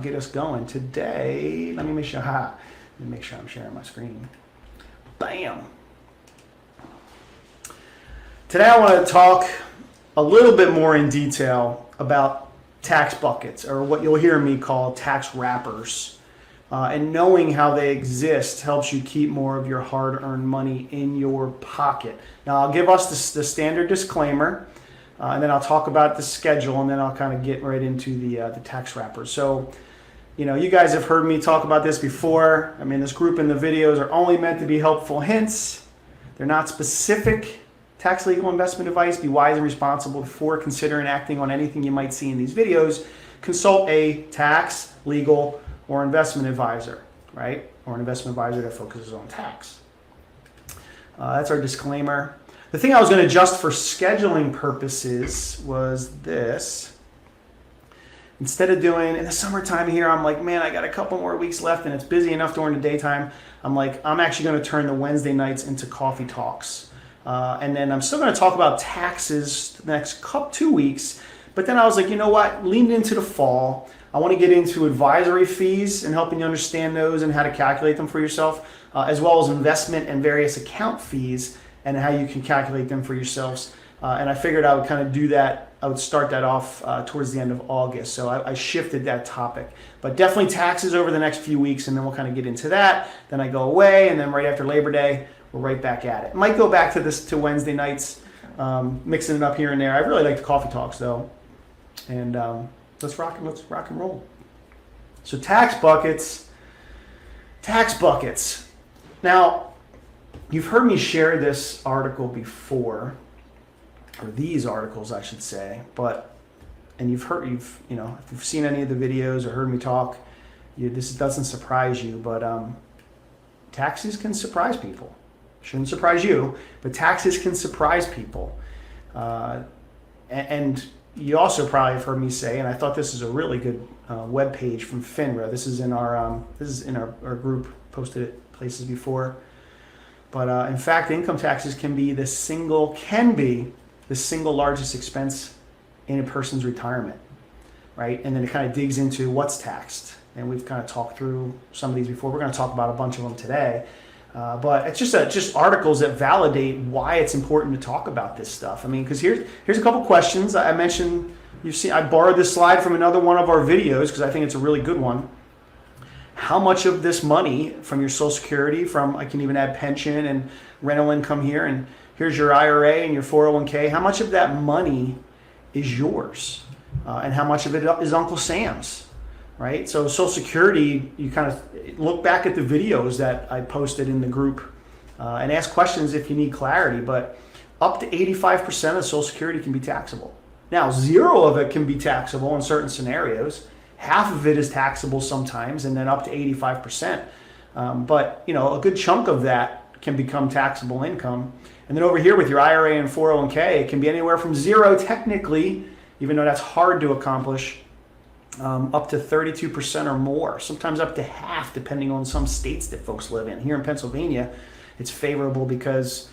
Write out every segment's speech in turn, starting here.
get us going. Today, let me make sure I'm sharing my screen. Bam. Today I want to talk a little bit more in detail about tax buckets, or what you'll hear me call tax wrappers. And knowing how they exist helps you keep more of your hard-earned money in your pocket. Now, I'll give us the standard disclaimer, and then I'll talk about the schedule, and then I'll kind of get right into the tax wrappers. So, you guys have heard me talk about this before. I mean, this group and the videos are only meant to be helpful hints. They're not specific tax legal investment advice. Be wise and responsible before considering acting on anything you might see in these videos. Consult a tax, legal, or investment advisor, right? Or an investment advisor that focuses on tax. That's our disclaimer. The thing I was going to adjust for scheduling purposes was this. Instead of doing, in the summertime here, I'm like, man, I got a couple more weeks left and it's busy enough during the daytime. I'm actually going to turn the Wednesday nights into coffee talks. And then I'm still going to talk about taxes the next 2 weeks. But then I was like, you know what? Leaned into the fall. I want to get into advisory fees and helping you understand those and how to calculate them for yourself, as well as investment and various account fees and how you can calculate them for yourselves. And I figured I would kind of do that. I would start that off towards the end of August. So I shifted that topic. But definitely taxes over the next few weeks, and then we'll kind of get into that. Then I go away, and then right after Labor Day, we're right back at it. Might go back to Wednesday nights, mixing it up here and there. I really like the coffee talks though, and let's rock and roll. So tax buckets. Now, you've heard me share this article before, or these articles, I should say. And if you've seen any of the videos or heard me talk, this doesn't surprise you. But taxes can surprise people. Shouldn't surprise you, but taxes can surprise people. And you also probably have heard me say, and I thought this is a really good web page from FINRA. This is in our group, posted it places before. But in fact, income taxes can be the single largest expense in a person's retirement, right? And then it kind of digs into what's taxed. And we've kind of talked through some of these before. We're going to talk about a bunch of them today. But it's just articles that validate why it's important to talk about this stuff. I mean, because here's a couple questions. I mentioned, I borrowed this slide from another one of our videos because I think it's a really good one. How much of this money from your Social Security, I can even add pension and rental income here, and here's your IRA and your 401k, how much of that money is yours? And how much of it is Uncle Sam's? Right? So Social Security, you kind of look back at the videos that I posted in the group and ask questions if you need clarity, but up to 85% of Social Security can be taxable. Now, 0 of it can be taxable in certain scenarios. Half of it is taxable sometimes, and then up to 85%. But, a good chunk of that can become taxable income. And then over here with your IRA and 401k, it can be anywhere from 0 technically, even though that's hard to accomplish, up to 32% or more, sometimes up to half, depending on some states that folks live in. Here in Pennsylvania, it's favorable because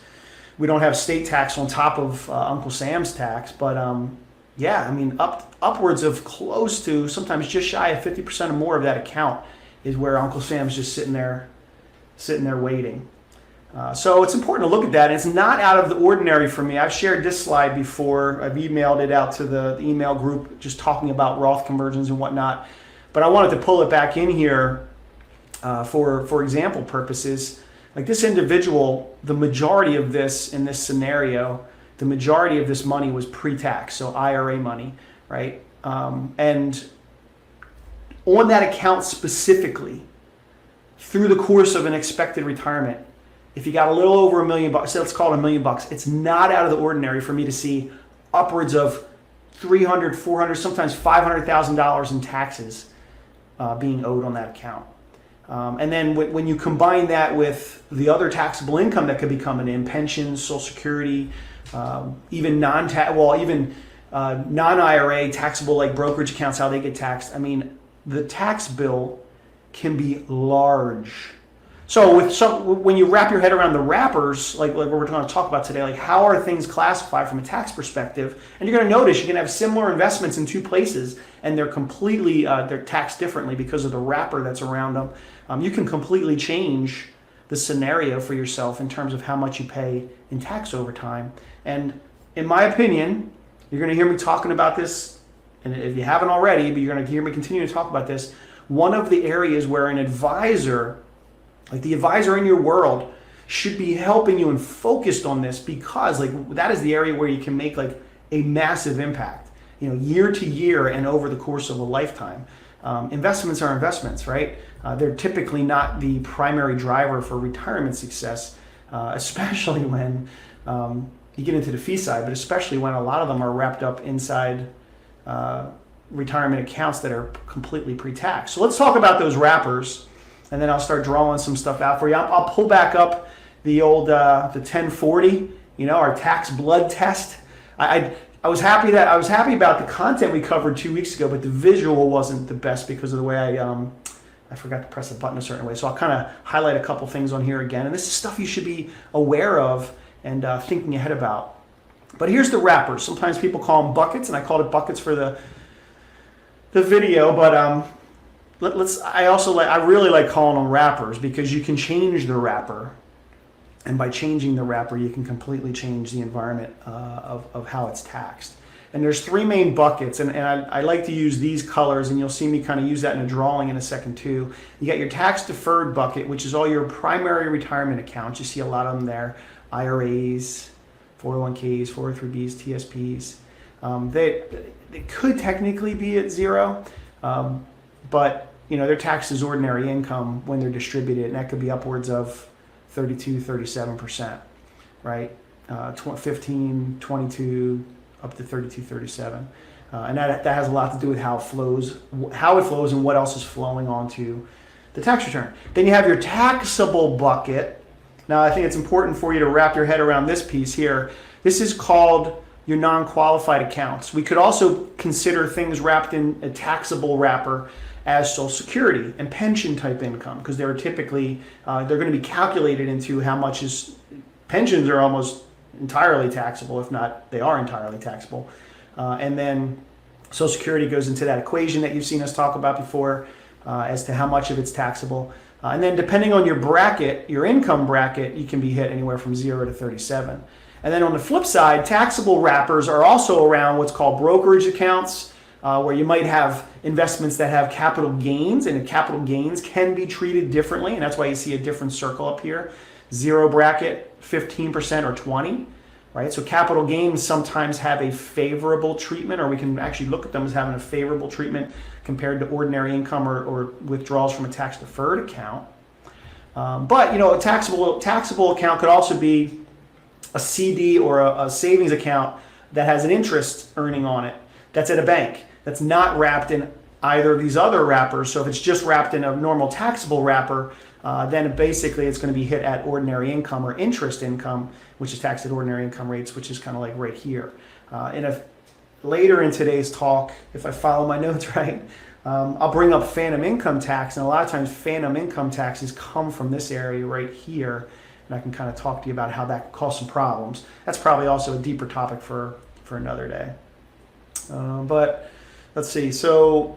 we don't have state tax on top of Uncle Sam's tax. But upwards of close to, sometimes just shy of 50% or more of that account is where Uncle Sam's just sitting there waiting. So it's important to look at that. It's not out of the ordinary for me. I've shared this slide before. I've emailed it out to the email group just talking about Roth conversions and whatnot. But I wanted to pull it back in here for example purposes. Like this individual, the majority of this in this scenario, the majority of this money was pre-tax, so IRA money, right? And on that account specifically, through the course of an expected retirement, if you got a little over $1 million, so let's call it $1 million, it's not out of the ordinary for me to see upwards of $300,000, $400,000, sometimes $500,000 in taxes being owed on that account. And then when you combine that with the other taxable income that could be coming in, pensions, Social Security, even non-IRA taxable like brokerage accounts, how they get taxed. I mean, the tax bill can be large. So when you wrap your head around the wrappers, like what we're going to talk about today, like how are things classified from a tax perspective, and you're going to notice you can have similar investments in two places, and they're completely they're taxed differently because of the wrapper that's around them. You can completely change the scenario for yourself in terms of how much you pay in tax over time. And in my opinion, you're going to hear me talking about this, and if you haven't already, but you're going to hear me continue to talk about this. One of the areas where an advisor, like the advisor in your world, should be helping you and focused on this, because like that is the area where you can make like a massive impact, year to year and over the course of a lifetime. Investments are investments, right? They're typically not the primary driver for retirement success, especially when you get into the fee side, but especially when a lot of them are wrapped up inside retirement accounts that are completely pre-tax. So let's talk about those wrappers, and then I'll start drawing some stuff out for you. I'll pull back up the old the 1040, our tax blood test. I was happy about the content we covered 2 weeks ago, but the visual wasn't the best because of the way I forgot to press the button a certain way. So I'll kind of highlight a couple things on here again, and this is stuff you should be aware of and thinking ahead about. But here's the wrappers. Sometimes people call them buckets, and I called it buckets for the video, but I really like calling them wrappers because you can change the wrapper, and by changing the wrapper you can completely change the environment of how it's taxed. And there's three main buckets, and I like to use these colors, and you'll see me kind of use that in a drawing in a second too. You got your tax deferred bucket, which is all your primary retirement accounts. You see a lot of them there: IRAs, 401ks, 403bs, TSPs. They could technically be at zero, but they're taxed as ordinary income when they're distributed, and that could be upwards of 32, 37%, right? 15, 22, up to 32, 37. And that has a lot to do with how it flows and what else is flowing onto the tax return. Then you have your taxable bucket. Now, I think it's important for you to wrap your head around this piece here. This is called your non-qualified accounts. We could also consider things wrapped in a taxable wrapper as Social Security and pension type income, because they're typically they're going to be calculated into how much is pensions are almost entirely taxable, if not they are entirely taxable, and then Social Security goes into that equation that you've seen us talk about before as to how much of it's taxable. And then depending on your bracket, your income bracket, you can be hit anywhere from 0 to 37. And then on the flip side, taxable wrappers are also around what's called brokerage accounts, where you might have investments that have capital gains, and capital gains can be treated differently, and that's why you see a different circle up here. 0 bracket, 15% or 20, right? So capital gains sometimes have a favorable treatment, or we can actually look at them as having a favorable treatment compared to ordinary income or withdrawals from a tax deferred account. But a taxable account could also be a CD or a savings account that has an interest earning on it that's at a bank, that's not wrapped in either of these other wrappers. So if it's just wrapped in a normal taxable wrapper, then basically it's going to be hit at ordinary income or interest income, which is taxed at ordinary income rates, which is kind of like right here. Later in today's talk, if I follow my notes right, I'll bring up phantom income tax, and a lot of times phantom income taxes come from this area right here, and I can kind of talk to you about how that can cause some problems. That's probably also a deeper topic for another day. But let's see. So,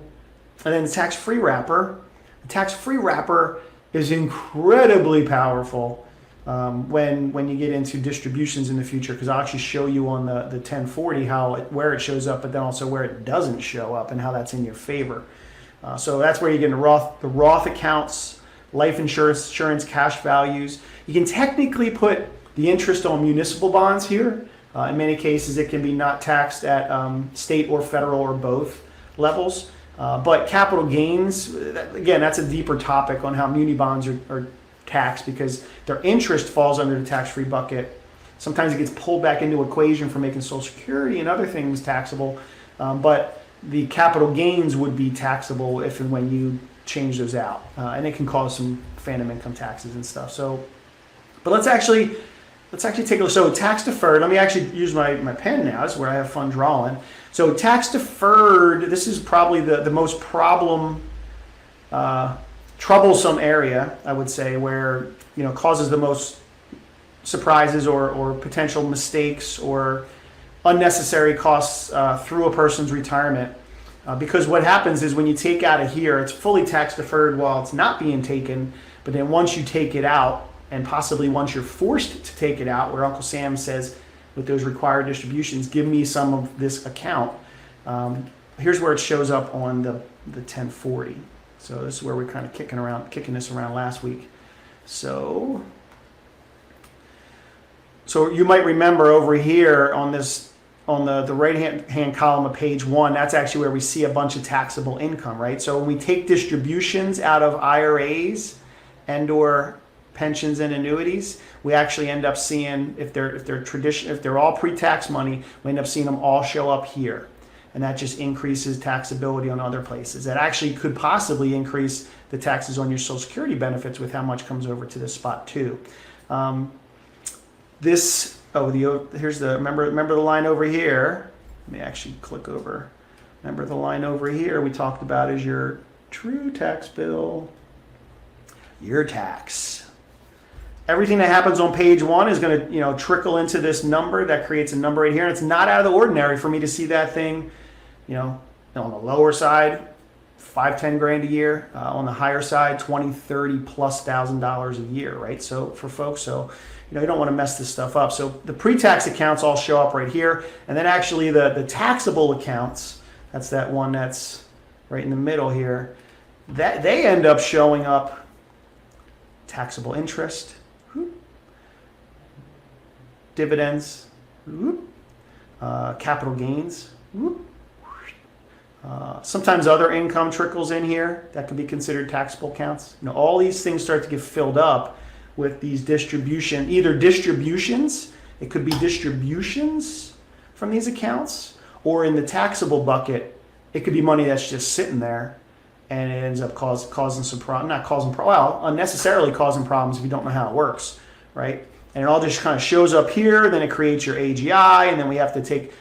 and then the tax-free wrapper. The tax-free wrapper is incredibly powerful when you get into distributions in the future, because I'll actually show you on the 1040 where it shows up, but then also where it doesn't show up and how that's in your favor. So that's where you get into the Roth accounts, life insurance cash values. You can technically put the interest on municipal bonds here. In many cases, it can be not taxed at state or federal or both levels. But capital gains, again, that's a deeper topic on how muni bonds are taxed, because their interest falls under the tax-free bucket. Sometimes it gets pulled back into equation for making Social Security and other things taxable. But the capital gains would be taxable if and when you change those out. And it can cause some phantom income taxes and stuff. So, but let's actually take a look. So tax deferred, let me actually use my pen now. This is where I have fun drawing. So tax deferred, this is probably the most problem troublesome area, I would say, where, causes the most surprises or potential mistakes or unnecessary costs through a person's retirement. Because what happens is when you take out of here, it's fully tax deferred while it's not being taken. But then once you take it out, and possibly once you're forced to take it out, where Uncle Sam says with those required distributions, give me some of this account. Here's where it shows up on the 1040. So this is where we're kind of kicking this around last week. So you might remember over here on the right hand column of page 1, that's actually where we see a bunch of taxable income, right? So when we take distributions out of IRAs and or pensions and annuities, we actually end up seeing, if they're all pre-tax money, we end up seeing them all show up here. And that just increases taxability on other places. That actually could possibly increase the taxes on your Social Security benefits with how much comes over to this spot too. Remember the line over here. Let me actually click over. Remember the line over here we talked about is your true tax bill, your tax. Everything that happens on page 1 is going to, trickle into this number that creates a number right here. And it's not out of the ordinary for me to see that thing, on the lower side, $5-10 grand a year. On the higher side, $20,000-$30,000+ a year, right? So for folks, you don't want to mess this stuff up. So the pre-tax accounts all show up right here. And then actually the taxable accounts, that's that one that's right in the middle here, that they end up showing up taxable interest, dividends, capital gains. Sometimes other income trickles in here that could be considered taxable accounts. All these things start to get filled up with these either distributions, it could be distributions from these accounts, or in the taxable bucket, it could be money that's just sitting there and it ends up causing some unnecessarily causing problems if you don't know how it works, right? And it all just kind of shows up here, then it creates your AGI, and then we have to take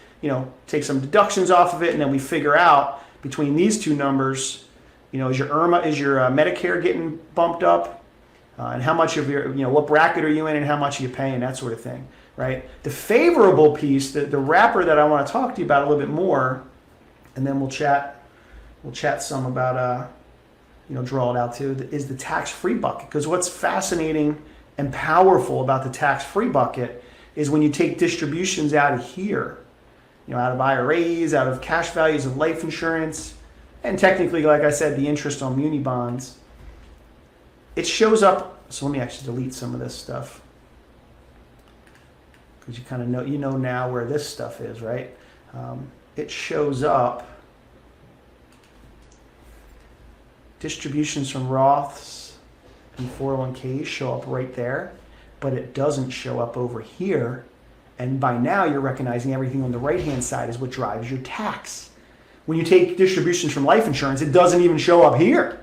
some deductions off of it, and then we figure out between these two numbers, is your Medicare getting bumped up, and how much of your, what bracket are you in, and how much are you paying, that sort of thing, right? The favorable piece, the wrapper that I want to talk to you about a little bit more, and then we'll chat some about, draw it out too, is the tax-free bucket. Because what's fascinating and powerful about the tax-free bucket is when you take distributions out of here, out of IRAs, out of cash values of life insurance, and technically, like I said, the interest on muni bonds, it shows up. So let me actually delete some of this stuff, because you kind of know, now where this stuff is, right? It shows up. Distributions from Roths and 401ks show up right there, but it doesn't show up over here. And by now you're recognizing everything on the right-hand side is what drives your tax. When you take distributions from life insurance, it doesn't even show up here,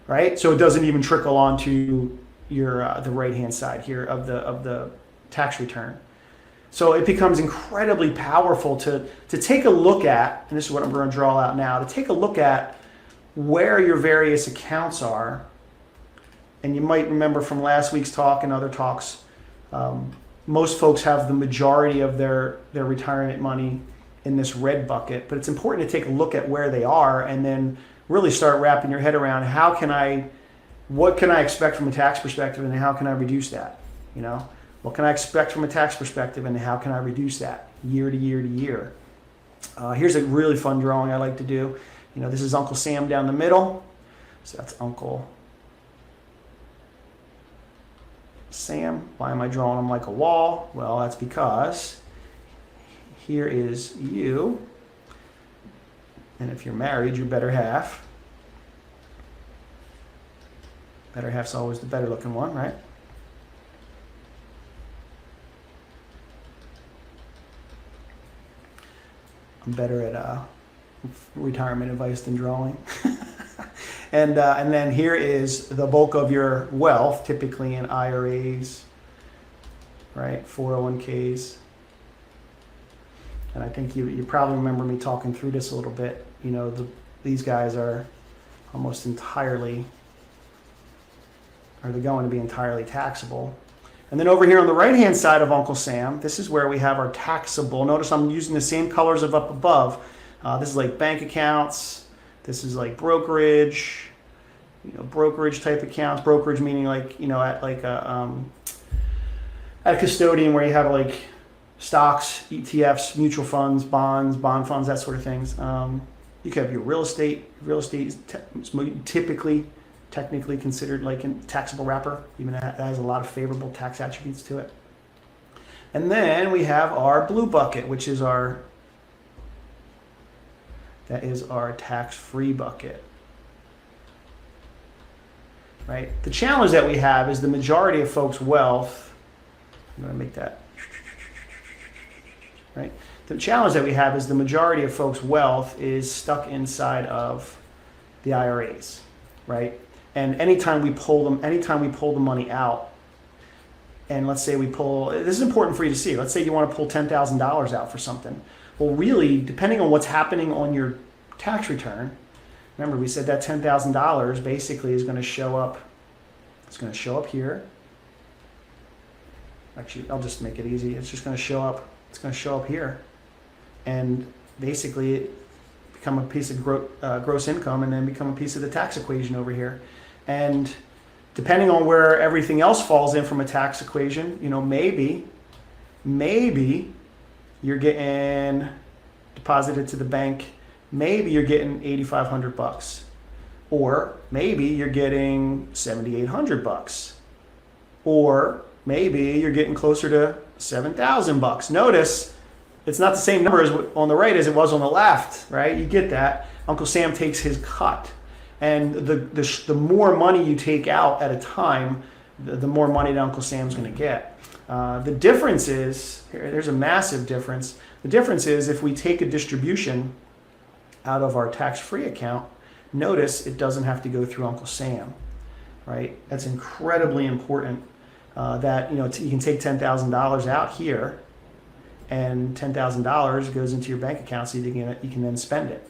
right? So it doesn't even trickle onto your the right-hand side here of the tax return. So it becomes incredibly powerful to take a look at, and this is what I'm going to draw out now, to take a look at where your various accounts are. And you might remember from last week's talk and other talks, most folks have the majority of their retirement money in this red bucket, but it's important to take a look at where they are and then really start wrapping your head around what can I expect from a tax perspective, and how can I reduce that? What can I expect from a tax perspective, and how can I reduce that year to year to year? Here's a really fun drawing I like to do. This is Uncle Sam down the middle. So that's Uncle Sam. Why am I drawing him like a wall? Well, that's because here is you. And if you're married, your better half. Better half's always the better looking one, right? I'm better at retirement advice than drawing. And then here is the bulk of your wealth, typically in IRAs, right? 401ks. And I think you probably remember me talking through this a little bit. These guys are almost entirely are they going to be entirely taxable? And then over here on the right-hand side of Uncle Sam, this is where we have our taxable. Notice I'm using the same colors of up above. This is like bank accounts. This is like brokerage, brokerage type accounts. Brokerage meaning like, at like a custodian where you have like stocks, ETFs, mutual funds, bonds, bond funds, that sort of things. You could have your real estate. Real estate is technically considered like a taxable wrapper, even that has a lot of favorable tax attributes to it. And then we have our blue bucket, which is our tax-free bucket. Right? The challenge that we have is the majority of folks' wealth, I'm going to make that, right? The challenge that we have is the majority of folks' wealth is stuck inside of the IRAs, right? And anytime we pull the money out, and let's say this is important for you to see. Let's say you want to pull $10,000 out for something. Well, really, depending on what's happening on your tax return, remember we said that $10,000 basically is going to show up. It's going to show up here. Actually, I'll just make it easy. It's just going to show up. It's going to show up here, and basically become a piece of gross income, and then become a piece of the tax equation over here. And depending on where everything else falls in from a tax equation, maybe you're getting deposited to the bank. Maybe you're getting $8,500, or maybe you're getting $7,800, or maybe you're getting closer to $7,000. Notice it's not the same number as on the right as it was on the left, right? You get that. Uncle Sam takes his cut. And the more money you take out at a time, the more money that Uncle Sam's going to get. The difference is, there's a massive difference. The difference is if we take a distribution out of our tax-free account, notice it doesn't have to go through Uncle Sam, right? That's incredibly important. That you can take $10,000 out here, and $10,000 goes into your bank account, so you can then spend it.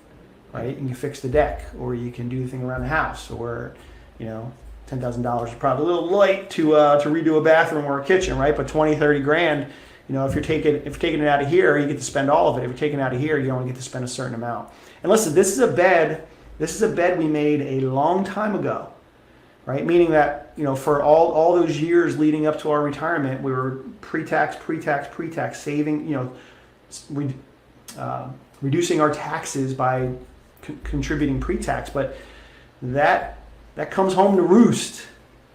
Right? You can fix the deck, or you can do the thing around the house, or $10,000 is probably a little light to redo a bathroom or a kitchen, right? But 20, 30 grand, if you're taking it out of here, you get to spend all of it. If you're taking it out of here, you only get to spend a certain amount. And listen, this is a bet we made a long time ago, right? Meaning that for all those years leading up to our retirement, we were pre-tax, saving, reducing our taxes by contributing pre-tax, but that comes home to roost.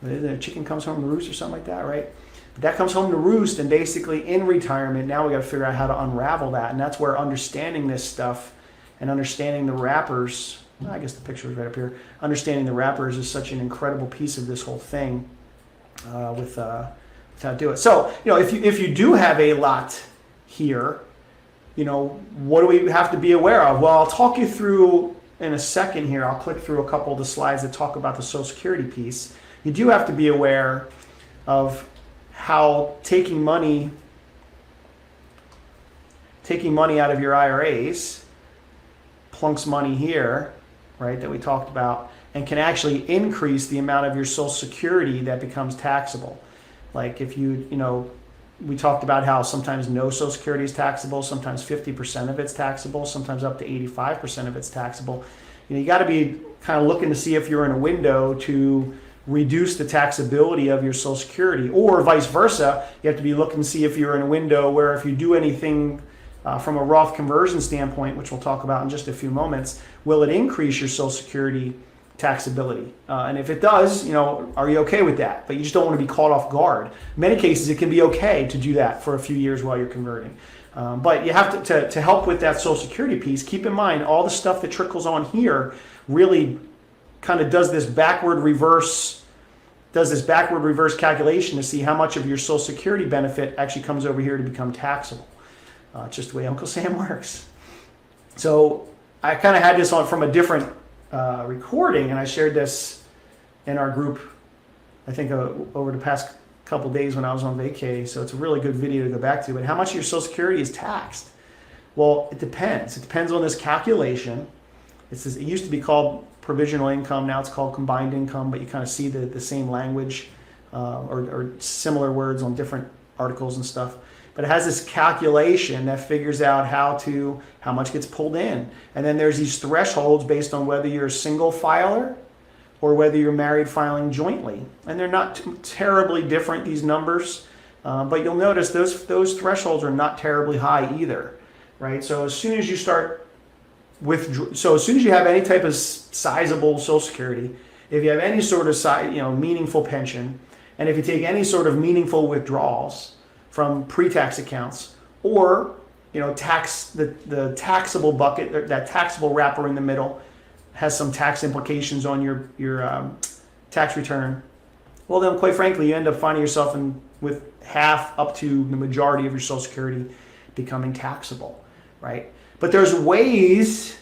The chicken comes home to roost or something like that, right? But that comes home to roost, and basically in retirement, now we got to figure out how to unravel that, and that's where understanding this stuff and understanding the wrappers, I guess the picture is right up here, understanding the wrappers is such an incredible piece of this whole thing with how to do it. So, if you do have a lot here, what do we have to be aware of? Well, I'll talk you through in a second here. I'll click through a couple of the slides that talk about the Social Security piece. You do have to be aware of how taking money out of your IRAs plunks money here, right, that we talked about, and can actually increase the amount of your Social Security that becomes taxable. Like if we talked about how sometimes no Social Security is taxable, sometimes 50% of it's taxable, sometimes up to 85% of it's taxable. You got to be kind of looking to see if you're in a window to reduce the taxability of your Social Security, or vice versa. You have to be looking to see if you're in a window where if you do anything from a Roth conversion standpoint, which we'll talk about in just a few moments, will it increase your Social Security taxability? And if it does, are you okay with that? But you just don't want to be caught off guard. In many cases, it can be okay to do that for a few years while you're converting. But you have to help with that Social Security piece. Keep in mind, all the stuff that trickles on here really kind of does this backward reverse calculation to see how much of your Social Security benefit actually comes over here to become taxable. It's just the way Uncle Sam works. So I kind of had this on from a different recording, and I shared this in our group, I think over the past couple days when I was on vacay. So it's a really good video to go back to. But how much of your Social Security is taxed? Well, it depends. It depends on this calculation. It used to be called provisional income. Now it's called combined income, but you kind of see the same language or similar words on different articles and stuff. But it has this calculation that figures out how much gets pulled in. And then there's these thresholds based on whether you're a single filer or whether you're married filing jointly. And they're not terribly different, these numbers. But you'll notice those thresholds are not terribly high either, right? So as soon as you have any type of sizable Social Security, if you have any sort of meaningful pension, and if you take any sort of meaningful withdrawals from pre-tax accounts, or the taxable bucket, that taxable wrapper in the middle has some tax implications on your tax return, well then quite frankly you end up finding yourself with half up to the majority of your Social Security becoming taxable, right? But there's ways,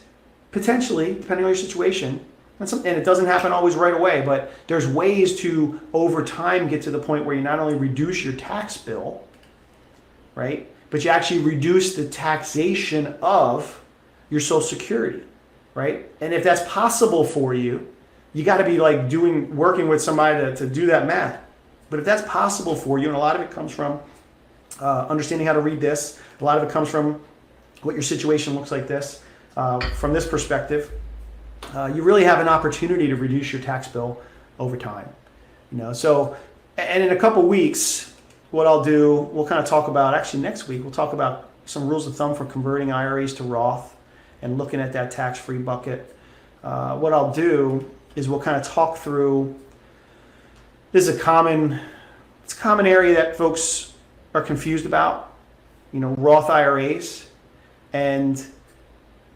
potentially, depending on your situation, and it doesn't happen always right away, but there's ways to, over time, get to the point where you not only reduce your tax bill, right, but you actually reduce the taxation of your Social Security, right? And if that's possible for you, you got to be working with somebody to do that math. But if that's possible for you, and a lot of it comes from understanding how to read this, a lot of it comes from what your situation looks like from this perspective, you really have an opportunity to reduce your tax bill over time. So, and in a couple weeks, what I'll do, we'll kind of talk about, actually next week, we'll talk about some rules of thumb for converting IRAs to Roth and looking at that tax-free bucket. What I'll do is we'll kind of talk through, this is a common area that folks are confused about, Roth IRAs, and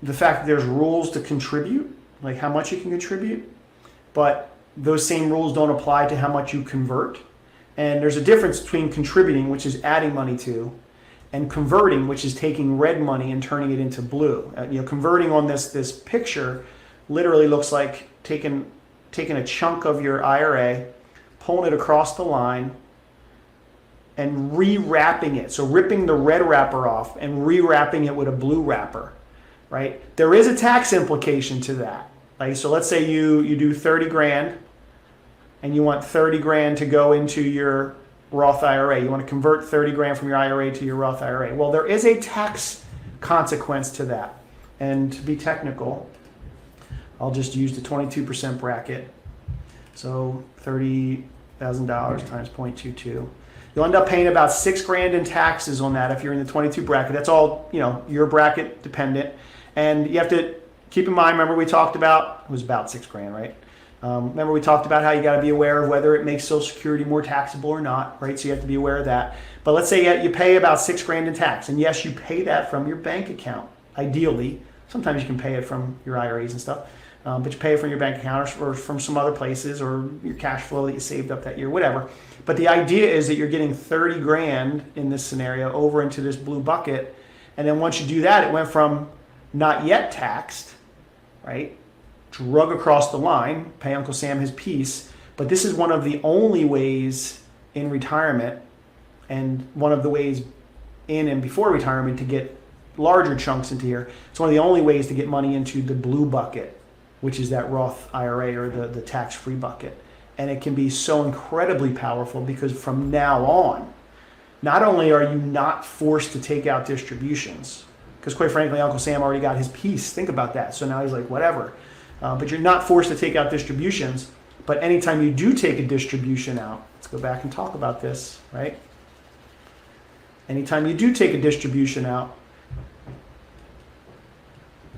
the fact that there's rules to contribute, like how much you can contribute, but those same rules don't apply to how much you convert. And there's a difference between contributing, which is adding money to, and converting, which is taking red money and turning it into blue. Converting on this picture literally looks like taking a chunk of your IRA, pulling it across the line, and rewrapping it. So ripping the red wrapper off and rewrapping it with a blue wrapper, right? There is a tax implication to that. So let's say you do 30 grand and you want 30 grand to go into your Roth IRA. You want to convert 30 grand from your IRA to your Roth IRA. Well, there is a tax consequence to that. And to be technical, I'll just use the 22% bracket. So $30,000 times 0.22. You'll end up paying about $6 grand in taxes on that if you're in the 22 bracket. That's all, your bracket dependent. And you have to keep in mind, remember we talked about, it was about $6 grand, right? Remember we talked about how you got to be aware of whether it makes Social Security more taxable or not, right? So you have to be aware of that. But let's say you pay about $6 grand in tax. And yes, you pay that from your bank account, ideally. Sometimes you can pay it from your IRAs and stuff. But you pay it from your bank account or from some other places or your cash flow that you saved up that year, whatever. But the idea is that you're getting 30 grand in this scenario over into this blue bucket. And then once you do that, it went from not yet taxed, right? Drug across the line, pay Uncle Sam his piece. But this is one of the only ways in retirement and one of the ways in and before retirement to get larger chunks into here. It's one of the only ways to get money into the blue bucket, which is that Roth IRA or the tax-free bucket. And it can be so incredibly powerful because from now on, not only are you not forced to take out distributions, because quite frankly, Uncle Sam already got his piece. Think about that. So now he's like, whatever. But you're not forced to take out distributions. But anytime you do take a distribution out, let's go back and talk about this, right? Anytime you do take a distribution out,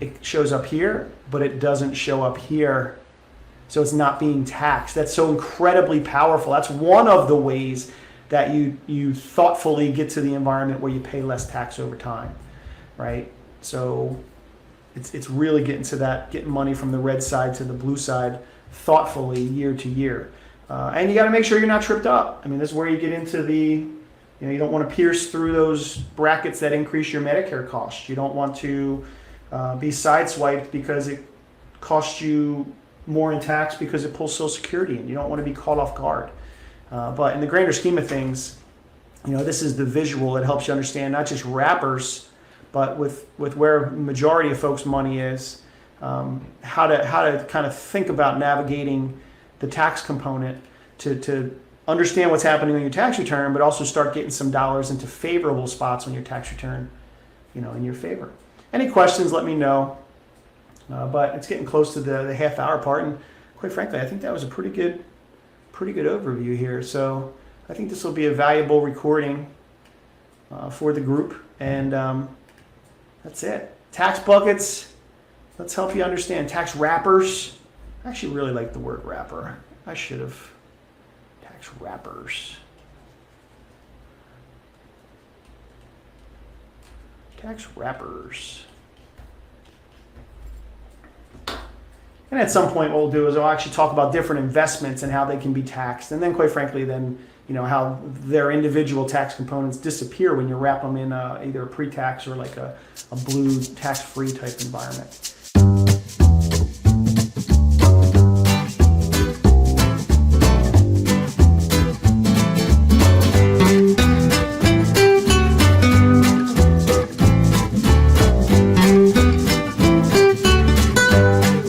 it shows up here, but it doesn't show up here. So it's not being taxed. That's so incredibly powerful. That's one of the ways that you thoughtfully get to the environment where you pay less tax over time, right? So it's really getting to that, getting money from the red side to the blue side thoughtfully year to year. And you got to make sure you're not tripped up. I mean, this is where you get into you don't want to pierce through those brackets that increase your Medicare costs. You don't want to be sideswiped because it costs you more in tax because it pulls Social Security in. You don't want to be caught off guard. But in the grander scheme of things, this is the visual that helps you understand not just wrappers, but with where the majority of folks' money is, how to kind of think about navigating the tax component to understand what's happening on your tax return, but also start getting some dollars into favorable spots on your tax return, in your favor. Any questions, let me know. But it's getting close to the half-hour part, and quite frankly, I think that was a pretty good overview here. So I think this will be a valuable recording for the group, and that's it. Tax buckets. Let's help you understand tax wrappers. I actually really like the word wrapper. I should have. Tax wrappers. Tax wrappers. And at some point what we'll do is I'll actually talk about different investments and how they can be taxed. And then quite frankly, then, how their individual tax components disappear when you wrap them in either a pre-tax or like a blue tax-free type environment.